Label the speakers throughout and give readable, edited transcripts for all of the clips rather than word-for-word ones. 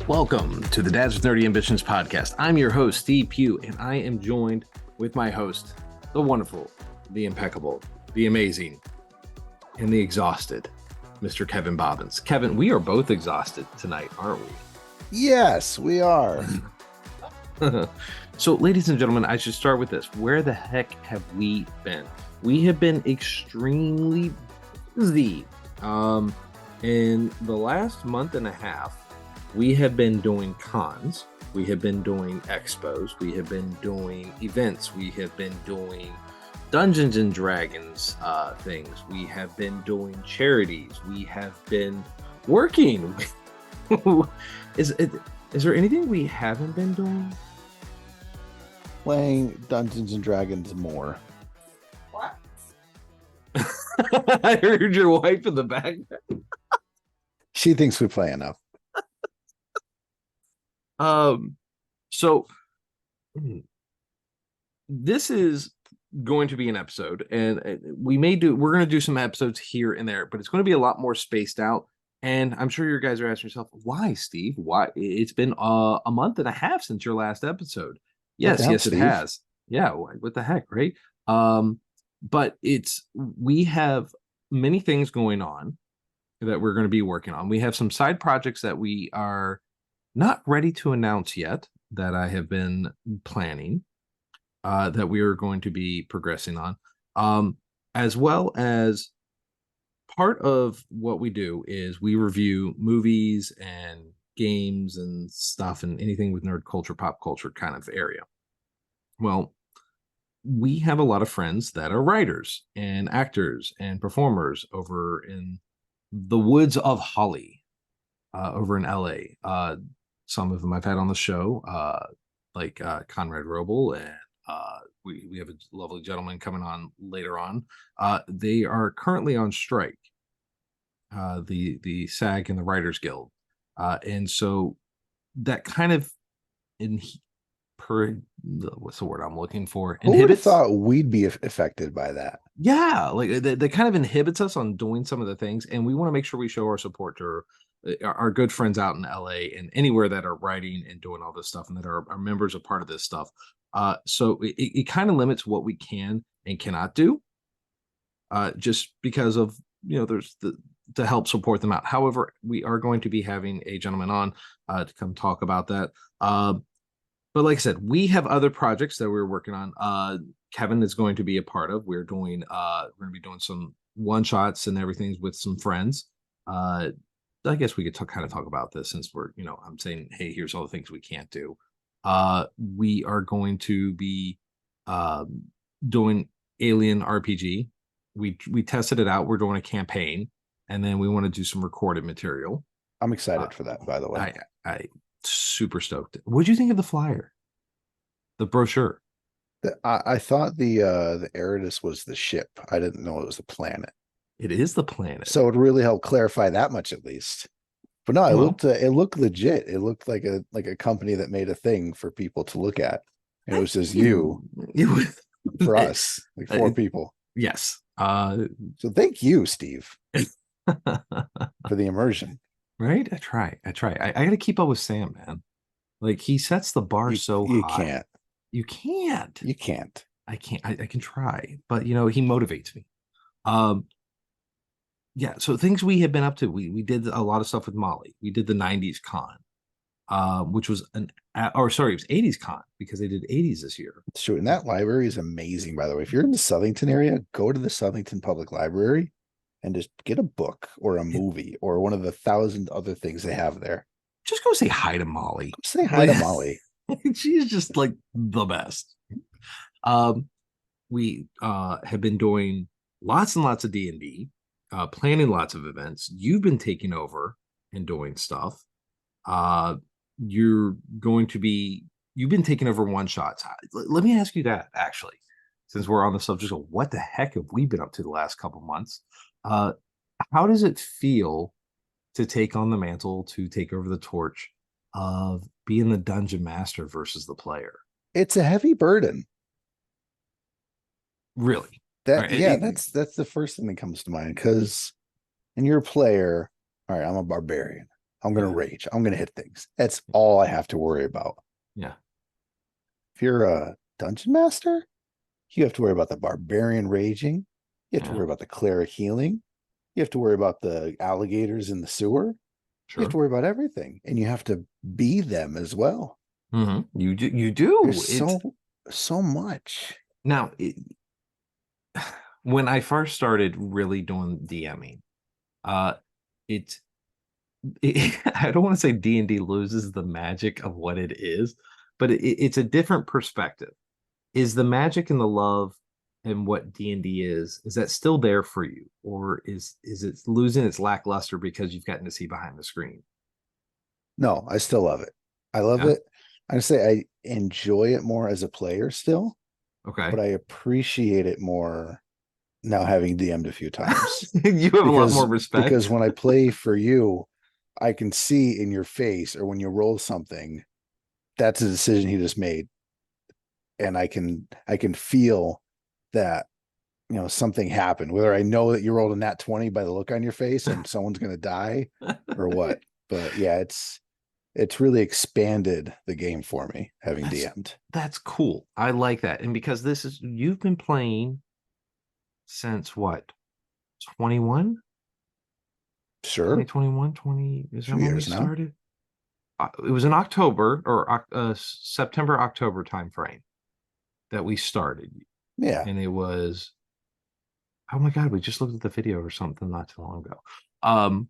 Speaker 1: Welcome to the Dads with Nerdy Ambitions podcast. I'm your host, Steve Pugh, and I am joined with my host, the wonderful, the impeccable, the amazing, and the exhausted, Mr. Kevin Bobbins. Kevin, we are both exhausted tonight, aren't we?
Speaker 2: Yes, we are.
Speaker 1: So, ladies and gentlemen, I should start with this. Where the heck have we been? We have been extremely busy. In the last month and a half, we have been doing cons, we have been doing expos, we have been doing events, we have been doing Dungeons and Dragons things, we have been doing charities, we have been working. Is there anything we haven't been doing?
Speaker 2: Playing Dungeons and Dragons more.
Speaker 3: What?
Speaker 1: I heard your wife in the background.
Speaker 2: She thinks we play enough.
Speaker 1: So this is going to be an episode, and we're going to do some episodes here and there, but it's going to be a lot more spaced out. And I'm sure you guys are asking yourself, why, Steve? Why? It's been a month and a half since your last episode. Yes, it has. Yeah, what the heck, right? But we have many things going on that we're going to be working on. We have some side projects that we are not ready to announce yet that I have been planning that we are going to be progressing on, as well as part of what we do is we review movies and games and stuff and anything with nerd culture, pop culture kind of area. Well, we have a lot of friends that are writers and actors and performers over in the woods of Holly, over in LA. Some of them I've had on the show, like Conrad Roble, and we have a lovely gentleman coming on later on. They are currently on strike, the SAG and the Writers Guild, and so that kind of what's the word I'm looking for?
Speaker 2: Who would have thought we'd be affected by that?
Speaker 1: Yeah, like that kind of inhibits us on doing some of the things, and we want to make sure we show our support to our good friends out in LA and anywhere that are writing and doing all this stuff and that are members of part of this stuff. So it kind of limits what we can and cannot do, just because of, there's to help support them out. However, we are going to be having a gentleman on to come talk about that. But like I said, we have other projects that we're working on. Kevin is going to be a part of. We're going to be doing some one shots and everything with some friends. I guess we could kind of talk about this since we're, I'm saying, hey, here's all the things we can't do. We are going to be doing Alien RPG. We tested it out. We're doing a campaign, and then we want to do some recorded material.
Speaker 2: I'm excited for that, by the way.
Speaker 1: I super stoked. What did you think of the flyer, the brochure?
Speaker 2: I thought the Eridus was the ship. I didn't know it was the planet.
Speaker 1: It is the planet.
Speaker 2: So it really helped clarify that much, at least. But no, it looked legit. It looked like a company that made a thing for people to look at. And it was just you for us, like four people.
Speaker 1: Yes.
Speaker 2: So thank you, Steve, for the immersion.
Speaker 1: Right? I try. I got to keep up with Sam, man. Like, he sets the bar so high. You can't. I can't. I can try, but he motivates me. Yeah. So things we have been up to. We did a lot of stuff with Molly. We did the 90s con, which was it was 80s con because they did 80s this year.
Speaker 2: It's true. And that library is amazing, by the way. If you're in the Southington area, go to the Southington Public Library and just get a book or a movie or one of the 1,000 other things they have there.
Speaker 1: Just go say hi to Molly.
Speaker 2: Say hi to Molly.
Speaker 1: She's just like the best. We have been doing lots and lots of D&D, planning lots of events. You've been taking over and doing stuff. You've been taking over one shots. Let me ask you that, actually, since we're on the subject of what the heck have we been up to the last couple months? How does it feel to take on the mantle, to take over the torch of being the dungeon master versus the player?
Speaker 2: It's a heavy burden.
Speaker 1: Really?
Speaker 2: That's the first thing that comes to mind, because and you're a player. All right, I'm a barbarian. I'm gonna rage. I'm gonna hit things. That's all I have to worry about.
Speaker 1: Yeah.
Speaker 2: If you're a dungeon master, you have to worry about the barbarian raging. You have to
Speaker 1: Yeah.
Speaker 2: worry about the cleric healing. You have to worry about the alligators in the sewer. You have
Speaker 1: Sure.
Speaker 2: to worry about everything, and you have to be them as well.
Speaker 1: You do. You
Speaker 2: There's
Speaker 1: do. It's
Speaker 2: so much.
Speaker 1: now when I first started really doing DMing, uh, it, I don't want to say D&D loses the magic of what it is, but it's a different perspective. Is the magic and the love and what D&D is that still there for you, or is it losing its lackluster because you've gotten to see behind the screen?
Speaker 2: No, I still love it. I love
Speaker 1: Yeah.
Speaker 2: it. I say I enjoy it more as a player still,
Speaker 1: Okay.
Speaker 2: but I appreciate it more now having DM'd a few times.
Speaker 1: You have a lot more respect.
Speaker 2: Because when I play for you, I can see in your face or when you roll something, that's a decision he just made. And I can feel that, something happened, whether I know that you rolled a nat 20 by the look on your face and someone's gonna die or what. But yeah, it's really expanded the game for me having
Speaker 1: That's
Speaker 2: DM'd.
Speaker 1: that's cool. I like that. And because this is you've been playing since what? 21?
Speaker 2: Sure.
Speaker 1: 2021, 20 is that
Speaker 2: 2
Speaker 1: when we
Speaker 2: years now.
Speaker 1: started? It was in October or September, October time frame that we started.
Speaker 2: Yeah.
Speaker 1: And it was, oh my God, we just looked at the video or something not too long ago. Um,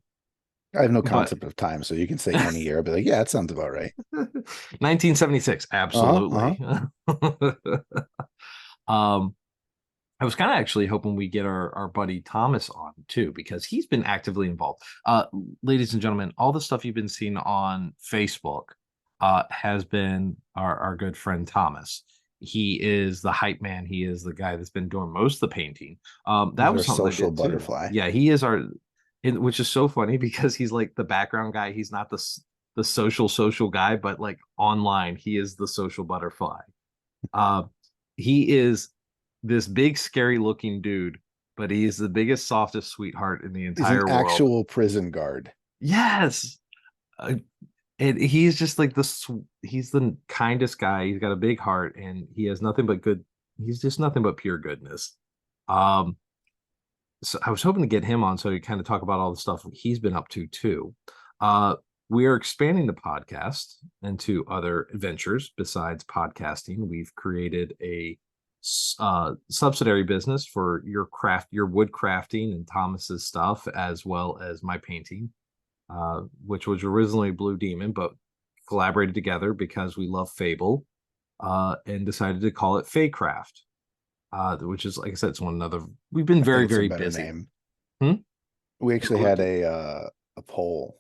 Speaker 2: I have no
Speaker 1: but
Speaker 2: concept of time, so you can say any year. I'll be like, yeah, that sounds about right.
Speaker 1: 1976,
Speaker 2: Uh-huh. Uh-huh.
Speaker 1: absolutely. um, I was kind of actually hoping we get our buddy Thomas on too, because he's been actively involved. Ladies and gentlemen, all the stuff you've been seeing on Facebook has been our good friend Thomas. He is the hype man. He is the guy that's been doing most of the painting. That
Speaker 2: He's
Speaker 1: was
Speaker 2: our
Speaker 1: something I
Speaker 2: social
Speaker 1: did too.
Speaker 2: butterfly.
Speaker 1: Yeah, he is which is so funny because he's like the background guy. He's not the social guy, but like online, he is the social butterfly. Uh, he is this big, scary looking dude, but he is the biggest, softest sweetheart in the
Speaker 2: He's an
Speaker 1: entire world.
Speaker 2: actual prison guard.
Speaker 1: Yes. Uh, and he's just like he's the kindest guy. He's got a big heart and he has nothing but good. He's just nothing but pure goodness. Um, so I was hoping to get him on so he kind of talk about all the stuff he's been up to too. Uh, we are expanding the podcast into other ventures besides podcasting. We've created a subsidiary business for your wood crafting and Thomas's stuff, as well as my painting, which was originally Blue Demon, but collaborated together because we love Fable, and decided to call it Faycraft, which is, like I said, it's one another. We've been
Speaker 2: I think
Speaker 1: very,
Speaker 2: it's a
Speaker 1: very
Speaker 2: better
Speaker 1: busy.
Speaker 2: name.
Speaker 1: Hmm?
Speaker 2: We actually
Speaker 1: We
Speaker 2: had a poll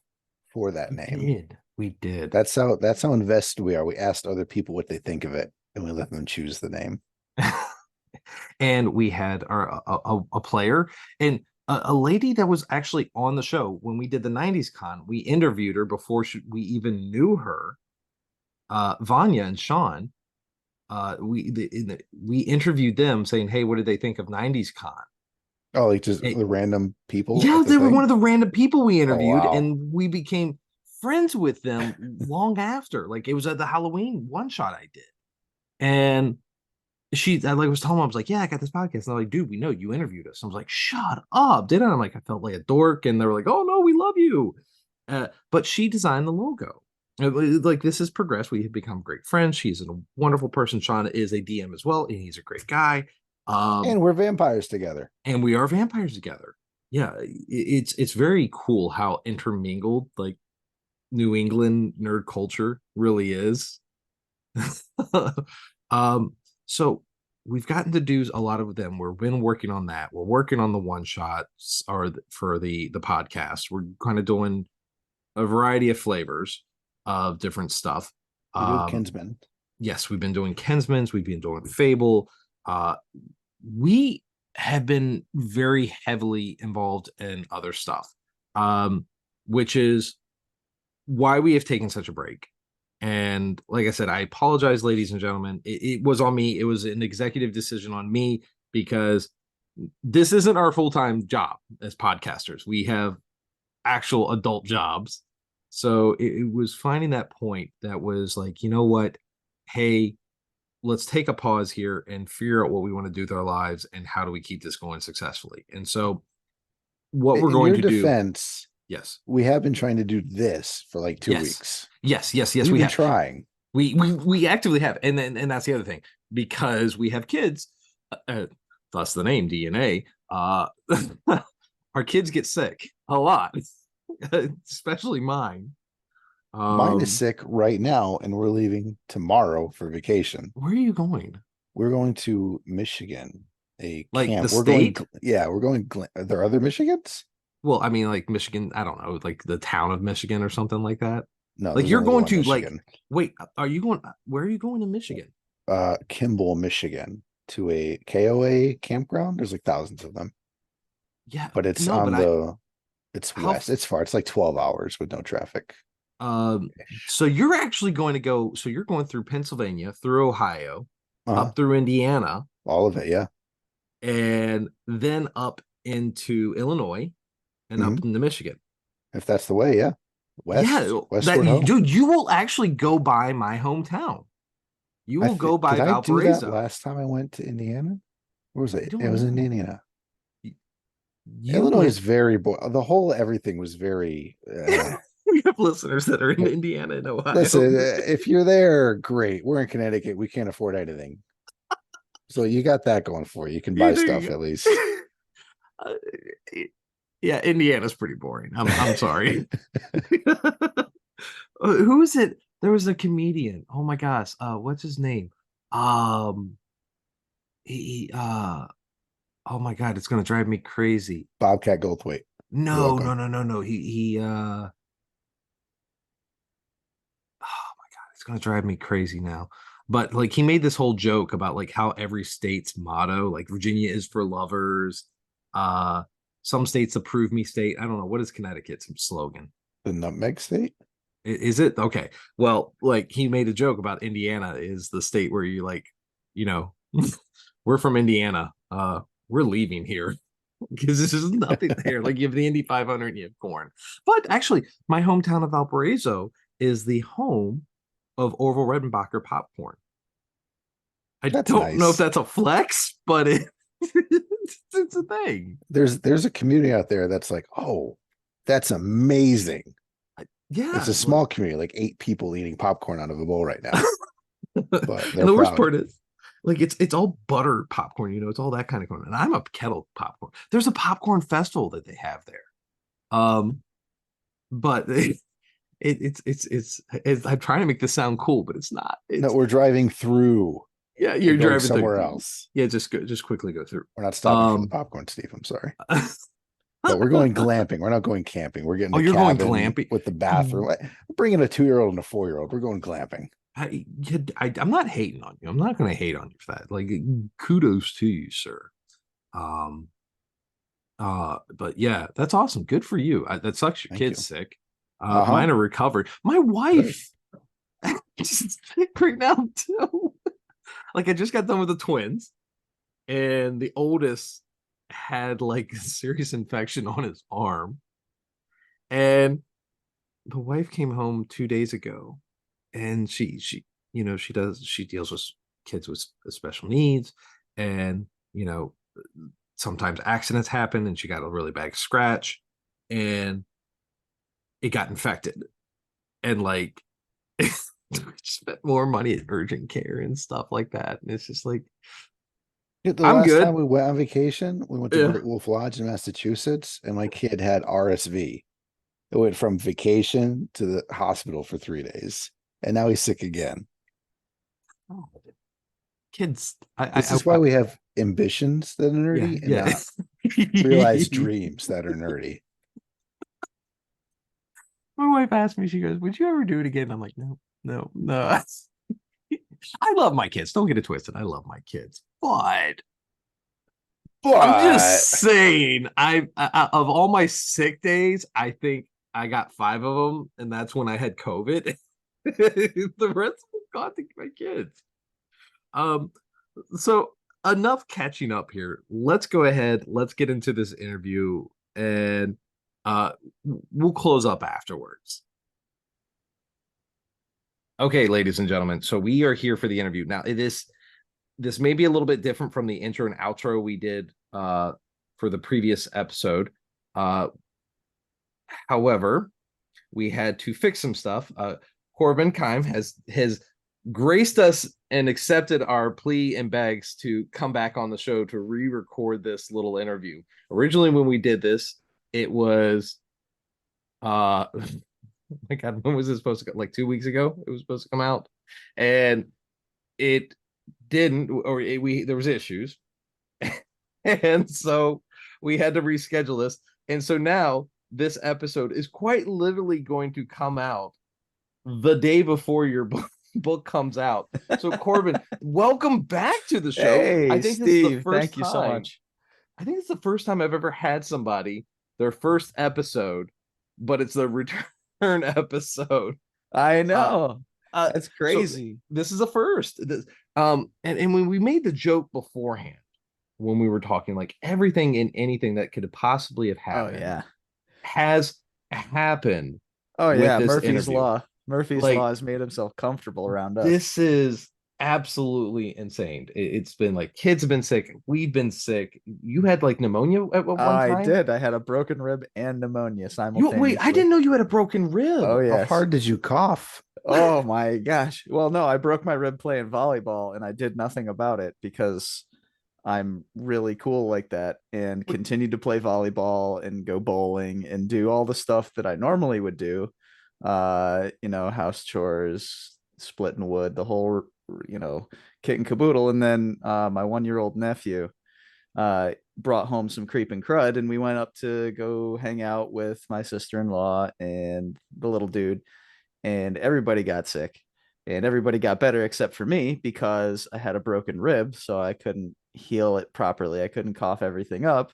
Speaker 2: for that name.
Speaker 1: did. We did.
Speaker 2: That's how invested we are. We asked other people what they think of it, and we let them choose the name.
Speaker 1: And we had a player and a lady that was actually on the show when we did the 90s con. We interviewed her before we even knew her. Vanya and Sean, we interviewed them saying, hey, what did they think of 90s con?
Speaker 2: Oh, like just
Speaker 1: And,
Speaker 2: the random people
Speaker 1: yeah,
Speaker 2: at the
Speaker 1: they were one
Speaker 2: thing.
Speaker 1: of the random people we
Speaker 2: Oh
Speaker 1: interviewed,
Speaker 2: wow.
Speaker 1: and we became friends with them long after. Like it was at the Halloween one shot I did. And I like was telling them, I was like, yeah, I got this podcast. And they're like, dude, we know you interviewed us. I was like, shut up, didn't I? I'm like, I felt like a dork. And they were like, oh no, we love you. But she designed the logo. Like this has progressed. We have become great friends. She's a wonderful person. Sean is a DM as well, and he's a great guy.
Speaker 2: And we're vampires together.
Speaker 1: And we are vampires together. Yeah, it's very cool how intermingled like New England nerd culture really is. um, so we've gotten to do a lot of them. We've been working on that. We're working on the one shots or for the podcast. We're kind of doing a variety of flavors of different stuff.
Speaker 2: We do have
Speaker 1: Um,
Speaker 2: Kinsman.
Speaker 1: yes, we've been doing Kinsman's, we've been doing Fable. We have been very heavily involved in other stuff, which is why we have taken such a break. And like I said, I apologize, ladies and gentlemen. It was on me. It was an executive decision on me because this isn't our full-time job as podcasters. We have actual adult jobs. So it was finding that point that was like, you know what? Hey, let's take a pause here and figure out what we want to do with our lives and how do we keep this going successfully. And so what we're
Speaker 2: In
Speaker 1: going
Speaker 2: your
Speaker 1: to do,
Speaker 2: defense,
Speaker 1: yes,
Speaker 2: we have been trying to do this for like 2
Speaker 1: yes,
Speaker 2: weeks.
Speaker 1: yes,
Speaker 2: We've
Speaker 1: we
Speaker 2: been
Speaker 1: have.
Speaker 2: trying.
Speaker 1: We actively have, and that's the other thing because we have kids, thus the name DNA. Our kids get sick a lot, especially mine.
Speaker 2: Mine is
Speaker 1: Um,
Speaker 2: sick right now, and we're leaving tomorrow for vacation.
Speaker 1: where are you going?
Speaker 2: We're going to Michigan, a
Speaker 1: Like the
Speaker 2: camp. We're going,
Speaker 1: state?
Speaker 2: yeah, we're going. Are there other Michigans?
Speaker 1: Well, I mean, like Michigan. I don't know, like the town of Michigan or something like that.
Speaker 2: No,
Speaker 1: Like
Speaker 2: there's
Speaker 1: you're
Speaker 2: only the
Speaker 1: going
Speaker 2: one
Speaker 1: to like.
Speaker 2: Michigan.
Speaker 1: Wait, are you going? Where are you going in Michigan?
Speaker 2: Kimball, Michigan, to a KOA campground. There's like thousands of them,
Speaker 1: Yeah,
Speaker 2: but it's
Speaker 1: no,
Speaker 2: on
Speaker 1: but I
Speaker 2: the. It's
Speaker 1: how
Speaker 2: west. It's far. It's like 12 hours with no traffic.
Speaker 1: Um, so you're actually going to go, so you're going through Pennsylvania, through Ohio,
Speaker 2: Uh-huh.
Speaker 1: up through Indiana,
Speaker 2: All of it, yeah.
Speaker 1: and then up into Illinois and
Speaker 2: Hmm.
Speaker 1: up into Michigan.
Speaker 2: If that's the way, yeah. West,
Speaker 1: Yeah, that
Speaker 2: westward ho.
Speaker 1: dude, you will actually go by my hometown. You
Speaker 2: I
Speaker 1: will
Speaker 2: think
Speaker 1: go
Speaker 2: did
Speaker 1: by
Speaker 2: I do that
Speaker 1: Valparaiso.
Speaker 2: last time I went to Indiana? Where was
Speaker 1: I
Speaker 2: it? It
Speaker 1: don't
Speaker 2: was in
Speaker 1: know.
Speaker 2: Indiana.
Speaker 1: You
Speaker 2: Illinois
Speaker 1: went.
Speaker 2: is very the whole everything was very
Speaker 1: We have listeners that are in Indiana and Ohio.
Speaker 2: listen, if you're there, great. We're in Connecticut. We can't afford anything. So you got that going for you. You can
Speaker 1: Yeah,
Speaker 2: buy
Speaker 1: there
Speaker 2: stuff
Speaker 1: you
Speaker 2: at
Speaker 1: go.
Speaker 2: least.
Speaker 1: Uh, yeah, Indiana's pretty boring. I'm sorry. Who is it? There was a comedian. Oh my gosh. What's his name? Um, he oh my God, it's gonna drive me crazy.
Speaker 2: Bobcat Goldthwait. You're
Speaker 1: No, no,
Speaker 2: welcome.
Speaker 1: no, no, no. Oh my God, it's gonna drive me crazy now. But like he made this whole joke about like how every state's motto, like Virginia is for lovers, uh, some states approve me state. I don't know, what is Connecticut's slogan?
Speaker 2: The Nutmeg State?
Speaker 1: Is it okay? Well, like he made a joke about Indiana is the state where you like, you know, we're from Indiana. We're leaving here because there's just nothing there. Like you have the Indy 500 and you have corn. But actually, my hometown of Valparaiso is the home of Orville Redenbacher popcorn. I
Speaker 2: That's
Speaker 1: don't know if
Speaker 2: nice.
Speaker 1: that's a flex, but it's a thing.
Speaker 2: There's a community out there that's like, oh, that's amazing. It's
Speaker 1: Yeah.
Speaker 2: a small community, like 8 people eating popcorn out of a bowl right now, but
Speaker 1: And
Speaker 2: they're
Speaker 1: the worst
Speaker 2: proud.
Speaker 1: part is like it's all butter popcorn, it's all that kind of corn. And I'm a kettle popcorn. There's a popcorn festival that they have there. Um, but it's I'm trying to make this sound cool, but it's not.
Speaker 2: No,
Speaker 1: It's
Speaker 2: we're driving through.
Speaker 1: yeah,
Speaker 2: We're
Speaker 1: you're
Speaker 2: going
Speaker 1: driving through.
Speaker 2: somewhere else.
Speaker 1: Yeah, just quickly go through.
Speaker 2: We're not stopping for the
Speaker 1: Um
Speaker 2: popcorn, Steve. I'm sorry. But we're going glamping. We're not going camping. We're getting
Speaker 1: oh,
Speaker 2: a
Speaker 1: you're going
Speaker 2: cabin
Speaker 1: glamping.
Speaker 2: with the bathroom. We're bringing a 2-year-old and a 4-year-old. We're going glamping.
Speaker 1: I'm not hating on you. I'm not going to hate on you for that. Like, kudos to you, sir. Um, but yeah, that's awesome. Good for you. That sucks. Your
Speaker 2: Thank
Speaker 1: kid's
Speaker 2: you.
Speaker 1: sick.
Speaker 2: Uh-huh.
Speaker 1: Mine are recovered. My
Speaker 2: Good.
Speaker 1: wife is sick right now too. Like, I just got done with the twins, and the oldest had like a serious infection on his arm, and the wife came home 2 days ago, and she deals with kids with special needs, and sometimes accidents happen, and she got a really bad scratch, and it got infected, and like spent more money at urgent care and stuff like that, and it's just like
Speaker 2: The
Speaker 1: I'm
Speaker 2: last time
Speaker 1: good.
Speaker 2: we went on vacation, we went to
Speaker 1: Yeah.
Speaker 2: Great Wolf Lodge in Massachusetts, and my kid had RSV. It went from vacation to the hospital for 3 days, and now he's sick again.
Speaker 1: Oh, kids,
Speaker 2: This is why we have ambitions that are
Speaker 1: yeah,
Speaker 2: nerdy and
Speaker 1: yeah.
Speaker 2: not realized dreams that are nerdy.
Speaker 1: My wife asked me, she goes, "Would you ever do it again?" I'm like, no, no, no. I love my kids. Don't get it twisted. I love my kids, but I'm just
Speaker 2: But
Speaker 1: saying, of all my sick days, I think I got 5 of them, and that's when I had COVID. The rest of them got to my kids. Um, so enough catching up here. Let's go ahead. Let's get into this interview, and uh, we'll close up afterwards. Okay, ladies and gentlemen. So we are here for the interview. Now, this may be a little bit different from the intro and outro we did for the previous episode. Uh However, we had to fix some stuff. Corbin Kime has graced us and accepted our plea and begs to come back on the show to re-record this little interview. Originally, when we did this, it was my God, when was it supposed to come? Like 2 weeks ago, it was supposed to come out, and it didn't, or we there was issues, and so we had to reschedule this, and so now this episode is quite literally going to come out the day before your book comes out. So Corbin, welcome back to the show. I
Speaker 3: Hey,
Speaker 1: think this is the
Speaker 3: Steve,
Speaker 1: first
Speaker 3: thank you so
Speaker 1: time.
Speaker 3: much.
Speaker 1: I think it's the first time I've ever had somebody their first episode, but it's the return episode.
Speaker 3: I
Speaker 1: Uh,
Speaker 3: know. That's
Speaker 1: so
Speaker 3: crazy.
Speaker 1: this is a first. And when we made the joke beforehand, when we were talking, like everything and anything that could possibly have
Speaker 3: Oh
Speaker 1: happened
Speaker 3: yeah.
Speaker 1: has happened
Speaker 3: Oh
Speaker 1: with
Speaker 3: yeah,
Speaker 1: this
Speaker 3: Murphy's
Speaker 1: interview.
Speaker 3: Law. Murphy's Law
Speaker 1: Like
Speaker 3: has made himself comfortable around us.
Speaker 1: this is absolutely insane. It's been like kids have been sick, we've been sick. You had like pneumonia at one
Speaker 3: I
Speaker 1: time.
Speaker 3: did. I had a broken rib and pneumonia
Speaker 1: You wait, I
Speaker 3: simultaneously.
Speaker 1: didn't know you had a broken rib.
Speaker 3: Oh
Speaker 2: How
Speaker 3: yes.
Speaker 2: hard did you cough?
Speaker 3: Oh my gosh. Well, no, I broke my rib playing volleyball and I did nothing about it because I'm really cool like that and continued to play volleyball and go bowling and do all the stuff that I normally would do. House chores, splitting wood, the whole, kit and caboodle. And then my 1-year-old nephew brought home some creeping crud and we went up to go hang out with my sister-in-law and the little dude, and everybody got sick and everybody got better except for me because I had a broken rib, so I couldn't heal it properly. I couldn't cough everything up,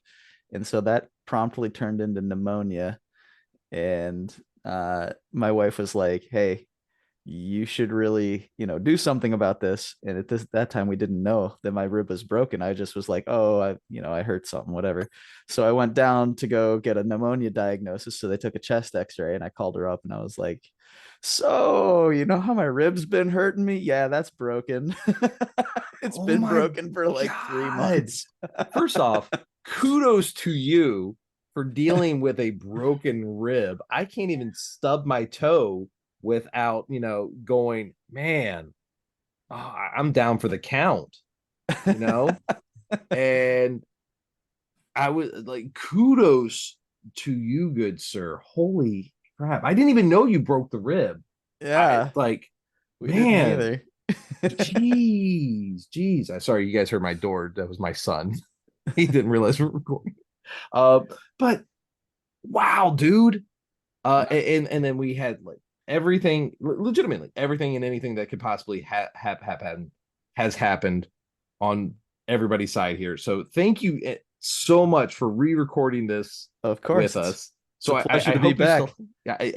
Speaker 3: and so that promptly turned into pneumonia. And my wife was like, "Hey, you should really, do something about this." And at that time, we didn't know that my rib was broken. I just was like, "Oh, I hurt something, whatever." So I went down to go get a pneumonia diagnosis. So they took a chest X-ray, and I called her up, and I was like, "So, you know how my rib's been hurting me? Yeah, that's broken. It's
Speaker 1: Oh
Speaker 3: been
Speaker 1: my
Speaker 3: broken for like 3 months."
Speaker 1: First off, kudos to you for dealing with a broken rib. I can't even stub my toe without, going, man, I'm down for the count, you know? And I was like, kudos to you, good sir. Holy crap. I didn't even know you broke the rib. I
Speaker 3: Yeah,
Speaker 1: like,
Speaker 3: we didn't
Speaker 1: man,
Speaker 3: either.
Speaker 1: jeez. I sorry, you guys heard my door. That was my son. He didn't realize we were recording. Uh, but wow, dude. And then we had like everything, legitimately everything and anything that could possibly have happened has happened on everybody's side here. So thank you so much for re-recording this
Speaker 3: Of
Speaker 1: with
Speaker 3: course,
Speaker 1: us.
Speaker 3: it's a
Speaker 1: So
Speaker 3: pleasure
Speaker 1: I
Speaker 3: to be
Speaker 1: hope you still,
Speaker 3: back.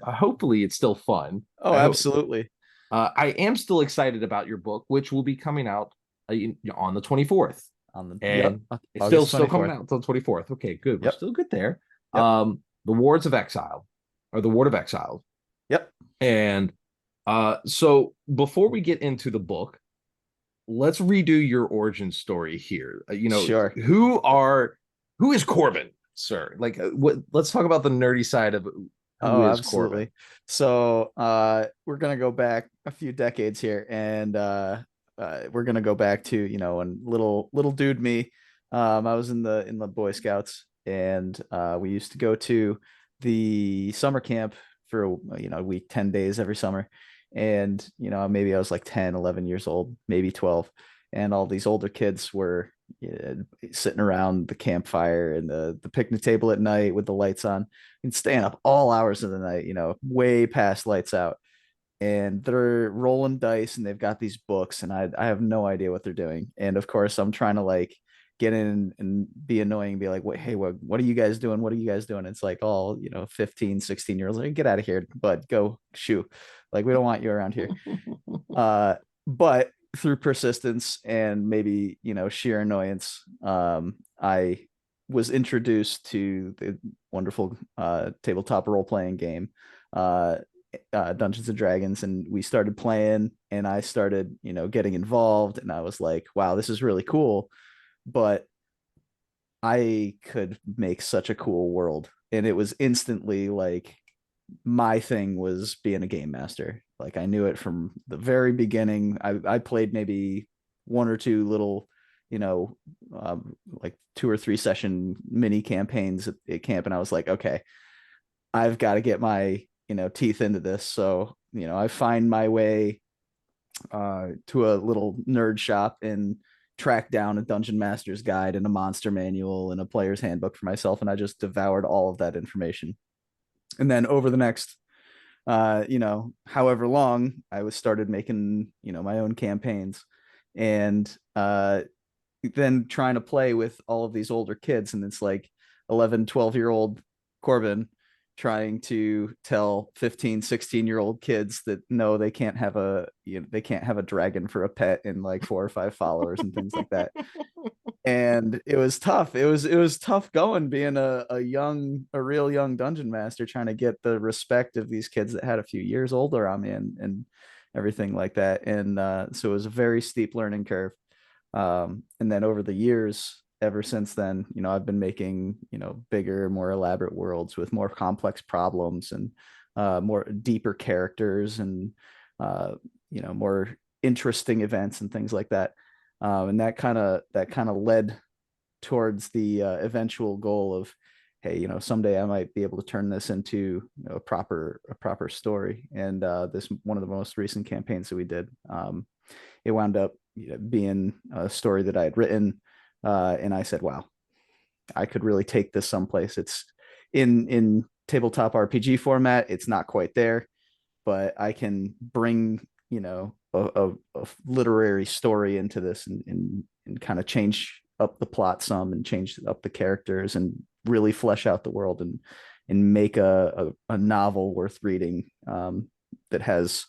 Speaker 1: yeah, hopefully it's still fun.
Speaker 3: Oh,
Speaker 1: I hope.
Speaker 3: absolutely.
Speaker 1: I am still excited about your book, which will be coming out on the 24th,
Speaker 3: On the
Speaker 1: and it's still
Speaker 3: August
Speaker 1: still coming
Speaker 3: 24th.
Speaker 1: out until 24th. Okay, good. We're
Speaker 3: Yep.
Speaker 1: still good there.
Speaker 3: Yep.
Speaker 1: The Wards of Exile, or the Ward of Exile,
Speaker 3: Yep.
Speaker 1: and so before we get into the book, let's redo your origin story here.
Speaker 3: Sure.
Speaker 1: Who is Corbin, sir? Like, what? Let's talk about the nerdy side of who
Speaker 3: Oh,
Speaker 1: is Corbin.
Speaker 3: absolutely. So we're gonna go back a few decades here, and we're gonna go back to, when little dude me, I was in the Boy Scouts, and we used to go to the summer camp for a week, 10 days every summer. And maybe I was like 10, 11 years old, maybe 12, and all these older kids were sitting around the campfire and the picnic table at night with the lights on and staying up all hours of the night, way past lights out. And they're rolling dice and they've got these books, and I have no idea what they're doing. And of course, I'm trying to like get in and be annoying and be like, "Wait, hey, what are you guys doing? What are you guys doing?" It's like all, 15, 16 year olds like, "Get out of here, bud, go shoo. Like, we don't want you around here." But through persistence and maybe, sheer annoyance, I was introduced to the wonderful tabletop role playing game. Dungeons and Dragons, and we started playing, and I started, getting involved, and I was like, wow, this is really cool. But I could make such a cool world. And it was instantly like my thing was being a game master. Like I knew it from the very beginning. I played maybe one or two little, like 2 or 3 session mini campaigns at camp. And I was like, okay, I've got to get my, teeth into this. So, I find my way to a little nerd shop and track down a dungeon master's guide and a monster manual and a player's handbook for myself. And I just devoured all of that information. And then over the next, however long, I was started making, my own campaigns, and then trying to play with all of these older kids. And it's like 11, 12-year-old Corbin trying to tell 15, 16-year-old kids that no, they can't have they can't have a dragon for a pet and like 4 or 5 followers and things like that. And it was tough. It was tough going, being a real young dungeon master, trying to get the respect of these kids that had a few years older on me and everything like that. And so it was a very steep learning curve. And then over the years, ever since then, I've been making, bigger, more elaborate worlds with more complex problems and more deeper characters and, more interesting events and things like that. And that kind of led towards the eventual goal of, hey, someday I might be able to turn this into a proper story. And this one of the most recent campaigns that we did, it wound up being a story that I had written, and I said, wow, I could really take this someplace. It's in tabletop RPG format. It's not quite there, but I can bring, a literary story into this and kind of change up the plot some and change up the characters and really flesh out the world and make a novel worth reading, that has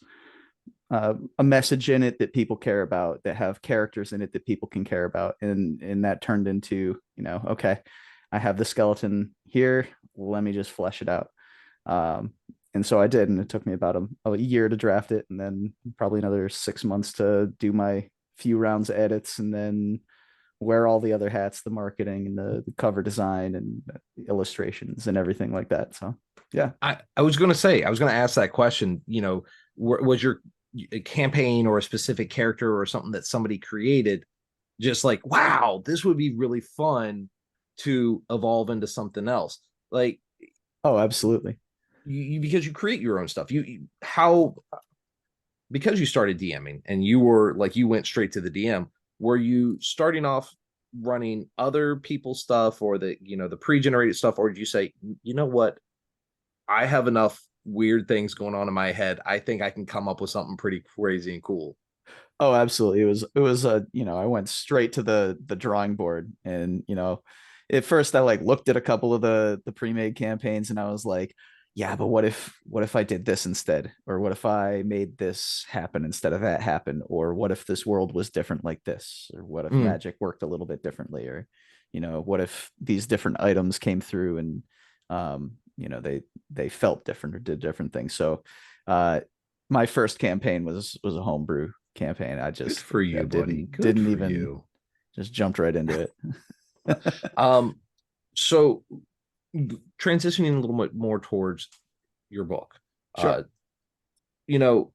Speaker 3: a message in it that people care about, that have characters in it that people can care about. And that turned into, okay, I have the skeleton here, let me just flesh it out. And so I did, and it took me about a year to draft it, and then probably another 6 months to do my few rounds of edits, and then wear all the other hats, the marketing and the cover design and illustrations and everything like that. So yeah.
Speaker 1: I was going to ask that question, was your campaign or a specific character or something that somebody created just like, wow, this would be really fun to evolve into something else? Like,
Speaker 3: oh, absolutely.
Speaker 1: Because you create your own stuff. Because you started DMing and you went straight to the DM. Were you starting off running other people's stuff or the pre-generated stuff, or did you say, you know what, I have enough weird things going on in my head, I think I can come up with something pretty crazy and cool?
Speaker 3: Oh, absolutely. It was I went straight to the drawing board, and at first I like looked at a couple of the pre-made campaigns, and I was like, yeah, but what if I did this instead? Or what if I made this happen instead of that happen? Or what if this world was different like this? Or what if magic worked a little bit differently? Or, what if these different items came through and, they felt different or did different things? So, my first campaign was a homebrew campaign. I just,
Speaker 1: good for you, buddy.
Speaker 3: Didn't even just jumped right into
Speaker 1: it. So transitioning a little bit more towards your book,
Speaker 3: sure.
Speaker 1: You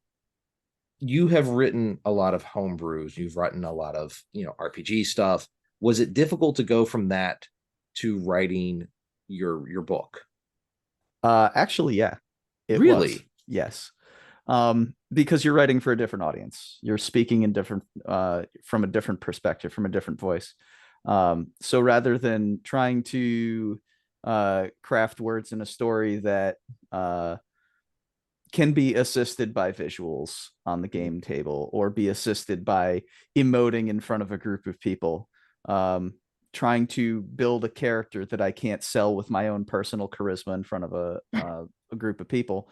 Speaker 1: have written a lot of homebrews, you've written a lot of RPG stuff. Was it difficult to go from that to writing your book?
Speaker 3: Actually, yeah, it
Speaker 1: really
Speaker 3: was. Yes. Because you're writing for a different audience, you're speaking in different from a different perspective, from a different voice. So rather than trying to craft words in a story that can be assisted by visuals on the game table or be assisted by emoting in front of a group of people, trying to build a character that I can't sell with my own personal charisma in front of a group of people,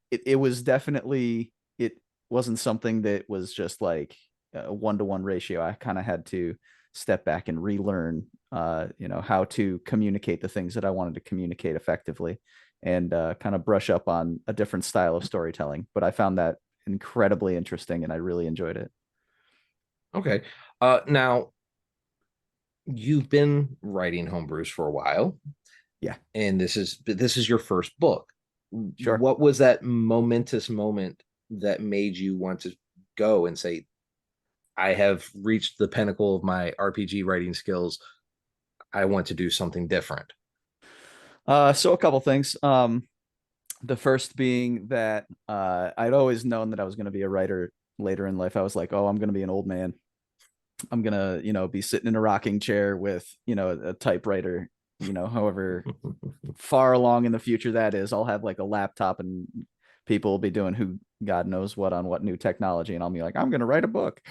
Speaker 3: it was definitely, it wasn't something that was just like a 1-to-1 ratio. I kind of had to step back and relearn how to communicate the things that I wanted to communicate effectively. and kind of brush up on a different style of storytelling. But I found that incredibly interesting, and I really enjoyed it.
Speaker 1: Okay. Now you've been writing homebrews for a while,
Speaker 3: Yeah,
Speaker 1: and this is your first book.
Speaker 3: sure.
Speaker 1: What was that momentous moment that made you want to go and say, I have reached the pinnacle of my RPG writing skills. I want to do something different.
Speaker 3: So a couple things. The first being that I'd always known that I was going to be a writer later in life. I was like, oh, I'm going to be an old man. I'm gonna, be sitting in a rocking chair with, a typewriter, however far along in the future that is. I'll have like a laptop and people will be doing who God knows what on what new technology, and I'll be like, I'm gonna write a book.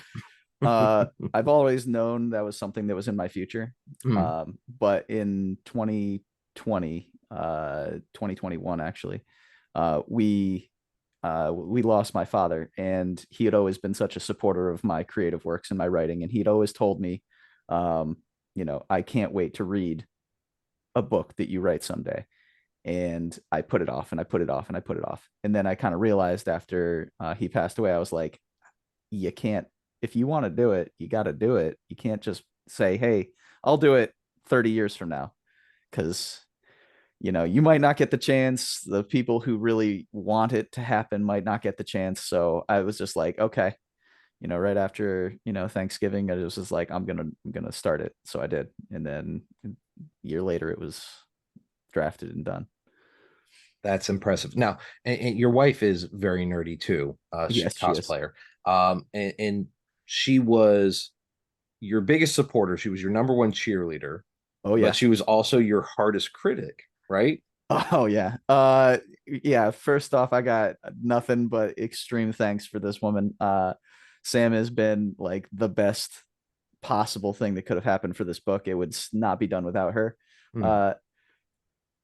Speaker 3: I've always known that was something that was in my future.
Speaker 1: Mm.
Speaker 3: But in 2020, 2021 actually, we lost my father, and he had always been such a supporter of my creative works and my writing, and he'd always told me, I can't wait to read a book that you write someday. And I put it off and I put it off and I put it off, and then I kind of realized after he passed away, I was like, you can't, if you want to do it, you got to do it. You can't just say, hey, I'll do it 30 years from now, because you might not get the chance. The people who really want it to happen might not get the chance. So I was just like, okay, right after, Thanksgiving, I was just like, I'm gonna start it. So I did. And then a year later it was drafted and done.
Speaker 1: That's impressive. Now, and your wife is very nerdy too. She's
Speaker 3: Yes,
Speaker 1: a
Speaker 3: she is.
Speaker 1: cosplayer. And she was your biggest supporter. She was your number one cheerleader,
Speaker 3: Oh
Speaker 1: but
Speaker 3: yeah.
Speaker 1: she was also your hardest critic, right?
Speaker 3: Oh yeah. Yeah, first off, I got nothing but extreme thanks for this woman. Sam has been like the best possible thing that could have happened for this book. It would not be done without her.
Speaker 1: Mm.
Speaker 3: Uh,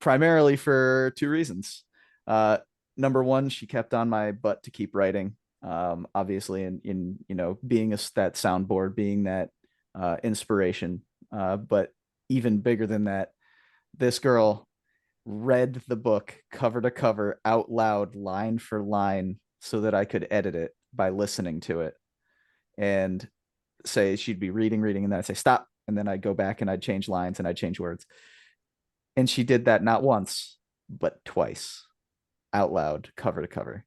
Speaker 3: Primarily for two reasons. Uh, Number one, she kept on my butt to keep writing. Obviously, in being that soundboard, being that inspiration. But even bigger than that, this girl read the book cover to cover out loud, line for line, so that I could edit it by listening to it. And say she'd be reading, and then I'd say stop, and then I'd go back and I'd change lines and I'd change words. And she did that not once, but twice, out loud, cover to cover.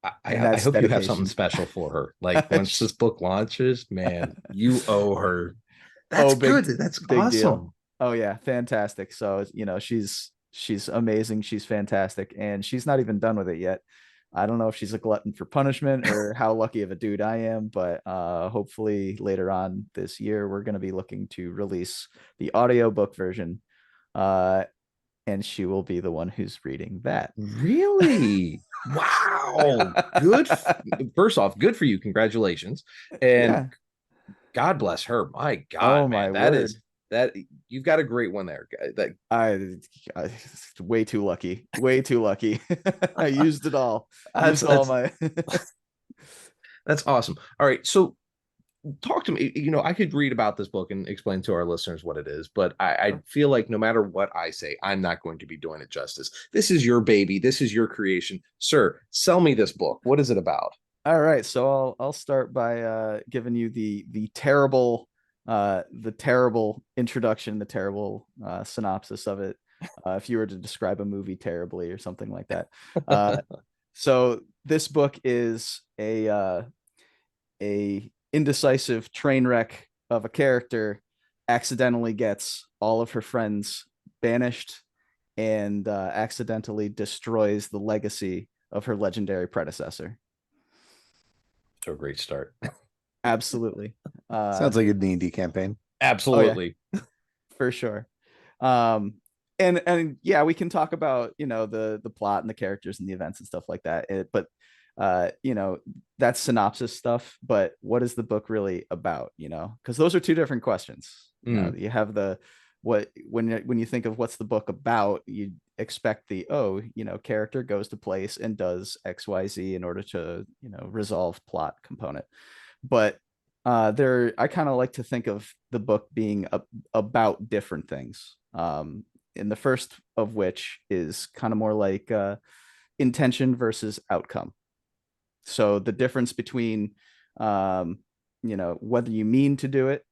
Speaker 3: And
Speaker 1: I
Speaker 3: that's
Speaker 1: hope you have something
Speaker 3: dedication.
Speaker 1: special for her. Like once this book launches, man, you owe her. That's
Speaker 3: Oh,
Speaker 1: good. That's
Speaker 3: big deal.
Speaker 1: awesome.
Speaker 3: Oh yeah, fantastic. So, she's amazing, she's fantastic, and she's not even done with it yet. I don't know if she's a glutton for punishment or how lucky of a dude I am, but hopefully later on this year we're going to be looking to release the audiobook version. Uh and she will be the one who's reading that.
Speaker 1: Really? Wow. Good. First off, good for you. Congratulations. And
Speaker 3: Yeah.
Speaker 1: God bless her. My God,
Speaker 3: Oh
Speaker 1: man.
Speaker 3: my word.
Speaker 1: That you've got a great one there. That
Speaker 3: I way too lucky. Way too lucky. I used it all.
Speaker 1: that's
Speaker 3: Used all
Speaker 1: that's
Speaker 3: my
Speaker 1: that's awesome. All right. So talk to me. I could read about this book and explain to our listeners what it is, but I feel like no matter what I say, I'm not going to be doing it justice. This is your baby. This is your creation. Sir, sell me this book. What is it about?
Speaker 3: All right, so I'll start by giving you the terrible introduction, the terrible synopsis of it. If you were to describe a movie terribly or something like that. So this book is a indecisive train wreck of a character accidentally gets all of her friends banished and accidentally destroys the legacy of her legendary predecessor.
Speaker 1: So great start.
Speaker 3: Absolutely.
Speaker 2: Sounds like a D&D campaign.
Speaker 3: Oh yeah,
Speaker 1: Absolutely.
Speaker 3: for sure. Um, and yeah, we can talk about the plot and the characters and the events and stuff like that. But that's synopsis stuff. But what is the book really about? Because those are two different questions.
Speaker 1: Mm.
Speaker 3: You have the what when you think of what's the book about, you expect the character goes to place and does XYZ in order to resolve plot component. But I kind of like to think of the book being about different things. And the first of which is kind of more like intention versus outcome. So the difference between whether you mean to do it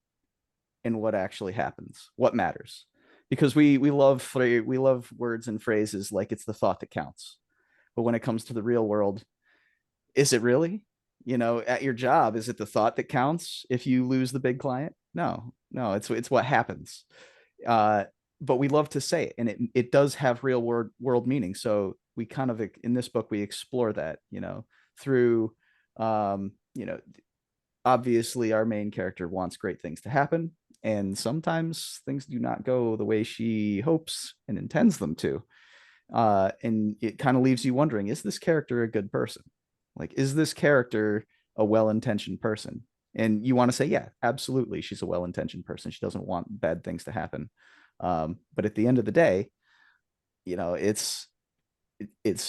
Speaker 3: and what actually happens, what matters. Because we love words and phrases like it's the thought that counts. But when it comes to the real world, is it really? At your job, is it the thought that counts if you lose the big client? No, it's what happens. But we love to say it, and it does have real world meaning. So we kind of, in this book, we explore that, through, obviously our main character wants great things to happen, and sometimes things do not go the way she hopes and intends them to. And it kind of leaves you wondering, is this character a good person? Like, is this character a well-intentioned person? And you want to say, yeah, absolutely, she's a well-intentioned person. She doesn't want bad things to happen. But at the end of the day, it's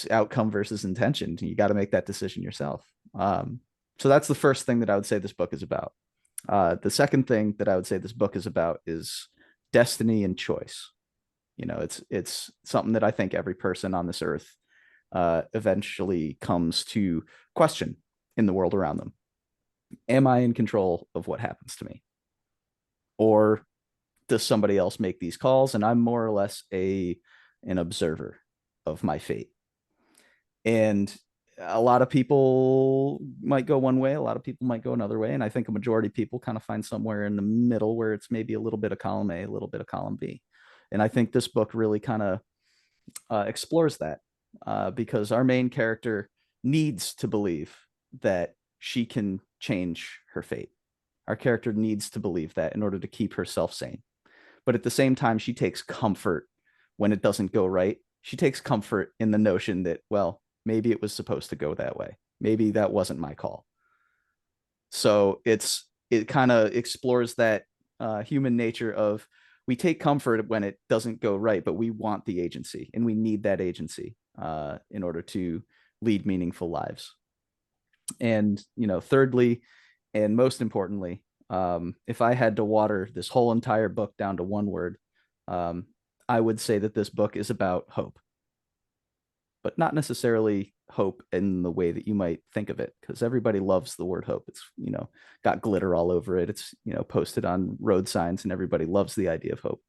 Speaker 3: outcome versus intention. You got to make that decision yourself. So that's the first thing that I would say this book is about. The second thing that I would say this book is about is destiny and choice. It's something that I think every person on this earth eventually comes to question in the world around them. Am I in control of what happens to me? Or does somebody else make these calls and I'm more or less an observer of my fate? And a lot of people might go one way, a lot of people might go another way, and I think a majority of people kind of find somewhere in the middle where it's maybe a little bit of column A, a little bit of column B. And I think this book really kind of explores that, because our main character needs to believe that she can change her fate. Our character needs to believe that in order to keep herself sane. But at the same time, she takes comfort when it doesn't go right. She takes comfort in the notion that, well, maybe it was supposed to go that way. Maybe that wasn't my call. So it kind of explores that human nature of, we take comfort when it doesn't go right, but we want the agency, and we need that agency in order to lead meaningful lives. And, thirdly, and most importantly, if I had to water this whole entire book down to one word, I would say that this book is about hope, but not necessarily hope in the way that you might think of it, because everybody loves the word hope. It's, got glitter all over it. It's, posted on road signs, and everybody loves the idea of hope.